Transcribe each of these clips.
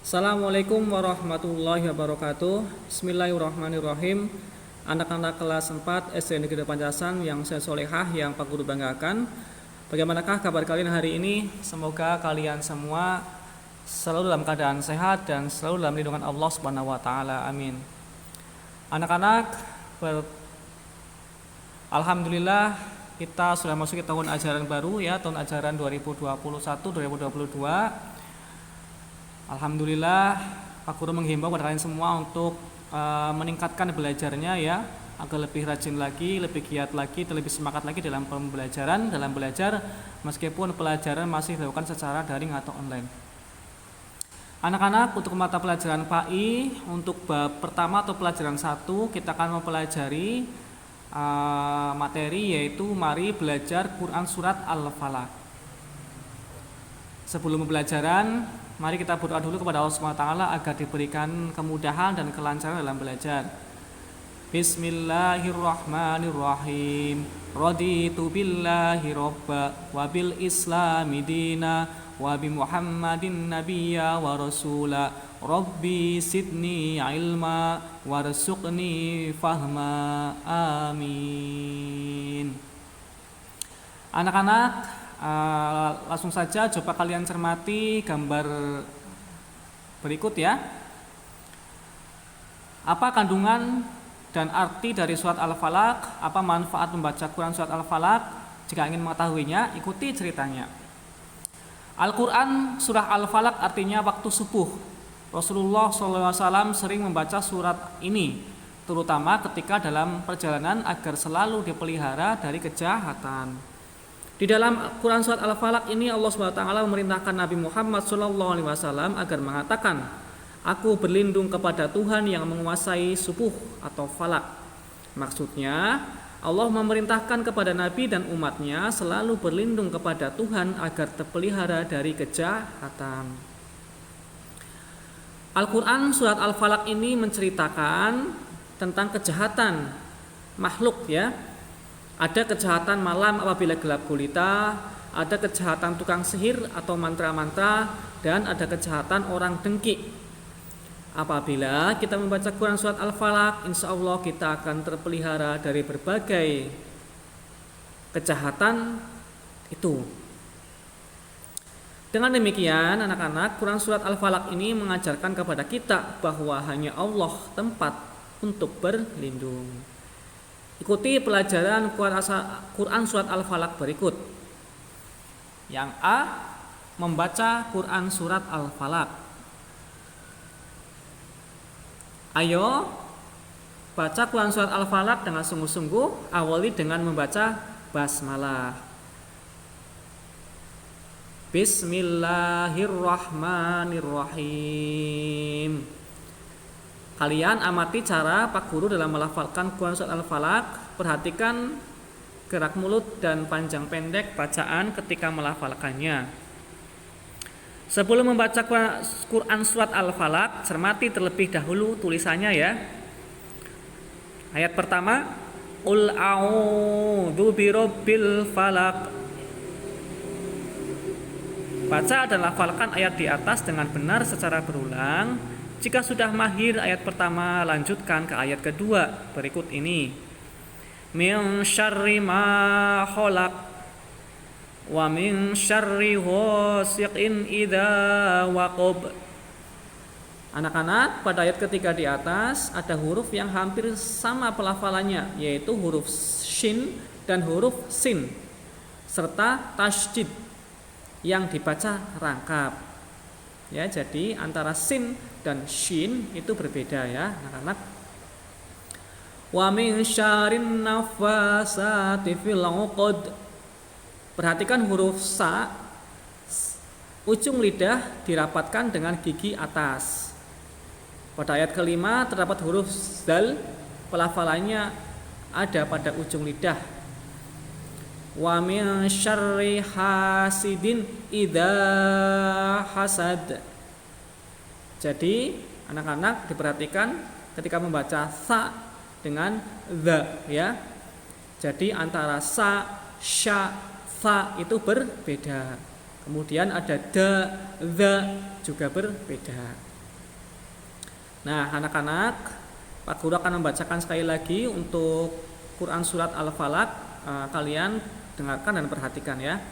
Assalamualaikum warahmatullahi wabarakatuh. Bismillahirrahmanirrahim. Anak-anak kelas 4 SD Negeri Pancasan yang saya solehah, yang Pak Guru banggakan. Bagaimanakah kabar kalian hari ini? Semoga kalian semua selalu dalam keadaan sehat dan selalu dalam lindungan Allah Subhanahu wa taala. Amin. Anak-anak, alhamdulillah kita sudah masuk ke tahun ajaran baru ya, tahun ajaran 2021-2022. Alhamdulillah Pak Guru menghimbau kepada kalian semua untuk meningkatkan belajarnya ya, agar lebih rajin lagi, lebih giat lagi, dan lebih semangat lagi dalam pembelajaran, dalam belajar meskipun pelajaran masih dilakukan secara daring atau online. Anak-anak, untuk mata pelajaran PAI, untuk bab pertama atau pelajaran 1 kita akan mempelajari materi yaitu mari belajar Quran Surat Al-Falaq. Sebelum pembelajaran, mari kita berdoa dulu kepada Allah SWT agar diberikan kemudahan dan kelancaran dalam belajar. Bismillahirrahmanirrahim. Raditu billahi robba wa bil islami dina wa bi muhammadin nabiyya wa rasula. Rabbi sidni ilma warzuqni fahma. Amin. Anak-anak, langsung saja coba kalian cermati gambar berikut ya. Apa kandungan dan arti dari surat Al-Falaq? Apa manfaat membaca Quran surat Al-Falaq? Jika ingin mengetahuinya, ikuti ceritanya. Al-Quran surah Al-Falaq artinya waktu subuh. Rasulullah SAW sering membaca surat ini, terutama ketika dalam perjalanan agar selalu dipelihara dari kejahatan. Di dalam Quran surat Al-Falaq ini Allah SWT memerintahkan Nabi Muhammad SAW agar mengatakan, aku berlindung kepada Tuhan yang menguasai subuh atau falak. Maksudnya Allah memerintahkan kepada Nabi dan umatnya selalu berlindung kepada Tuhan agar terpelihara dari kejahatan. Al-Quran surat Al-Falaq ini menceritakan tentang kejahatan makhluk ya. Ada kejahatan malam apabila gelap gulita, ada kejahatan tukang sihir atau mantra-mantra, dan ada kejahatan orang dengki. Apabila kita membaca Quran surat Al-Falaq, insya Allah kita akan terpelihara dari berbagai kejahatan itu. Dengan demikian, anak-anak, Quran surat Al-Falaq ini mengajarkan kepada kita bahwa hanya Allah tempat untuk berlindung. Ikuti pelajaran Quran surat Al-Falaq berikut. Yang A, membaca Quran surat Al-Falaq. Ayo baca Quran surat Al-Falaq dengan sungguh-sungguh. Awali dengan membaca basmalah. Bismillahirrahmanirrahim. Kalian amati cara Pak Guru dalam melafalkan Quran surat Al-Falaq. Perhatikan gerak mulut dan panjang pendek bacaan ketika melafalkannya. Sebelum membaca Quran surat Al-Falaq, cermati terlebih dahulu tulisannya ya. Ayat pertama, Qul a'udzu birabbil falaq. Baca dan lafalkan ayat di atas dengan benar secara berulang. Jika sudah mahir ayat pertama, lanjutkan ke ayat kedua berikut ini. Min syarri ma khalaq wa min syarri ghasiqin idza waqab. Anak-anak, pada ayat ketiga di atas ada huruf yang hampir sama pelafalannya, yaitu huruf shin dan huruf sin serta tasydid yang dibaca rangkap. Ya, jadi antara sin dan shin itu berbeda ya, anak-anak. Wa min syarrin nafasati fil 'uqad. Perhatikan huruf sa, ujung lidah dirapatkan dengan gigi atas. Pada ayat kelima terdapat huruf zal, pelafalannya ada pada ujung lidah. Wa min syarri hasidin idza hasad. Jadi anak-anak diperhatikan ketika membaca sa dengan the ya. Jadi antara sa, sya, fa itu berbeda. Kemudian ada the juga berbeda. Nah, anak-anak, Pak Guru akan membacakan sekali lagi untuk Quran surat Al-Falaq. Kalian dengarkan dan perhatikan ya.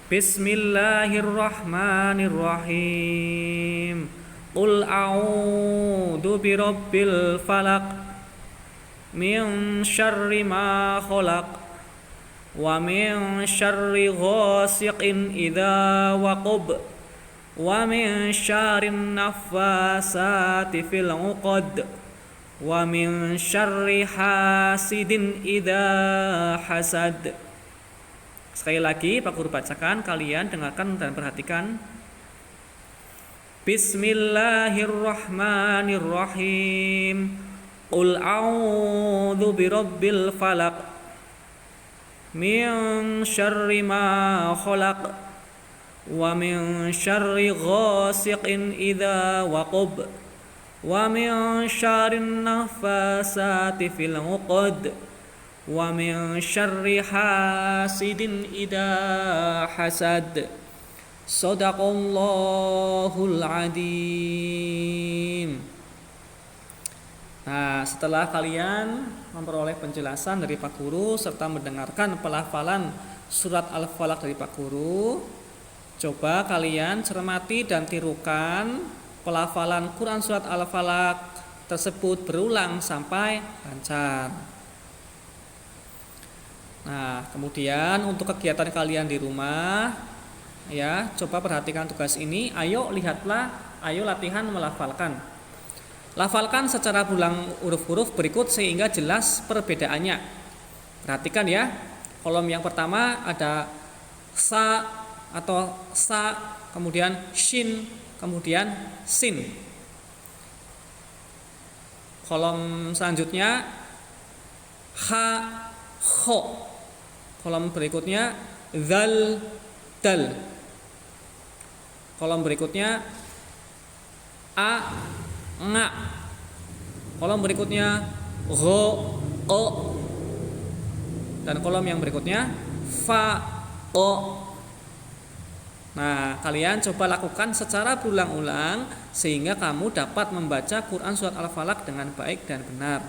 Bismillahirrahmanirrahim. Qul a'udzu birabbil falaq min syarri ma khalaq wa min syarri ghasiqin idza waqab wa min syarrin naffasati fil 'uqad wa min syarri hasidin idza hasad. Sekali lagi Pak Guru bacakan, kalian dengarkan dan perhatikan. Bismillahirrahmanirrahim. Qul a'udzu birabbil falaq min syarri ma khalaq wa min syarri ghasiqin idza waqab wa min syarrin naffasati fil 'uqad wa min syarri hasidin idza hasad. Shadaqallahul adzim. Nah, setelah kalian memperoleh penjelasan dari Pak Guru serta mendengarkan pelafalan surat Al-Falaq dari Pak Guru, coba kalian cermati dan tirukan pelafalan Quran surat Al-Falaq tersebut berulang sampai lancar. Nah, kemudian untuk kegiatan kalian di rumah, ya, coba perhatikan tugas ini. Ayo lihatlah, ayo latihan melafalkan. Lafalkan secara berulang huruf-huruf berikut sehingga jelas perbedaannya. Perhatikan ya. Kolom yang pertama ada sa atau sa, kemudian shin, kemudian sin. Kolom selanjutnya ha, kho. Kolom berikutnya zal, dal. Kolom berikutnya a, nga. Kolom berikutnya gho, o. Dan kolom yang berikutnya fa, o. Nah, kalian coba lakukan secara berulang-ulang sehingga kamu dapat membaca Quran surat Al-Falaq dengan baik dan benar.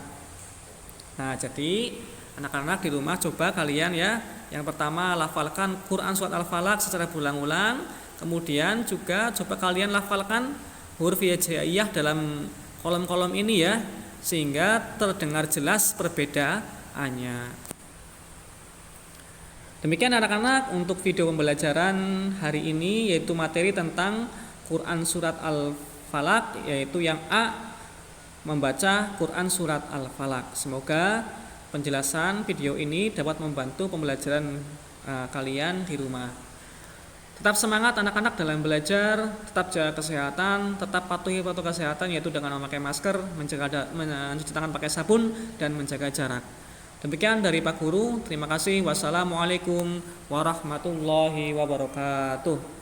Nah, jadi anak-anak di rumah coba kalian ya, yang pertama lafalkan Quran surat Al-Falaq secara berulang-ulang. Kemudian juga coba kalian lafalkan huruf hijaiyah dalam kolom-kolom ini ya, sehingga terdengar jelas perbedaannya. Demikian anak-anak untuk video pembelajaran hari ini, yaitu materi tentang Quran surat Al-Falaq, yaitu yang A, membaca Quran surat Al-Falaq. Semoga penjelasan video ini dapat membantu pembelajaran kalian di rumah. Tetap semangat anak-anak dalam belajar, tetap jaga kesehatan, tetap patuhi protokol kesehatan, yaitu dengan memakai masker, mencuci tangan pakai sabun, dan menjaga jarak. Demikian dari Pak Guru, terima kasih. Wassalamualaikum warahmatullahi wabarakatuh.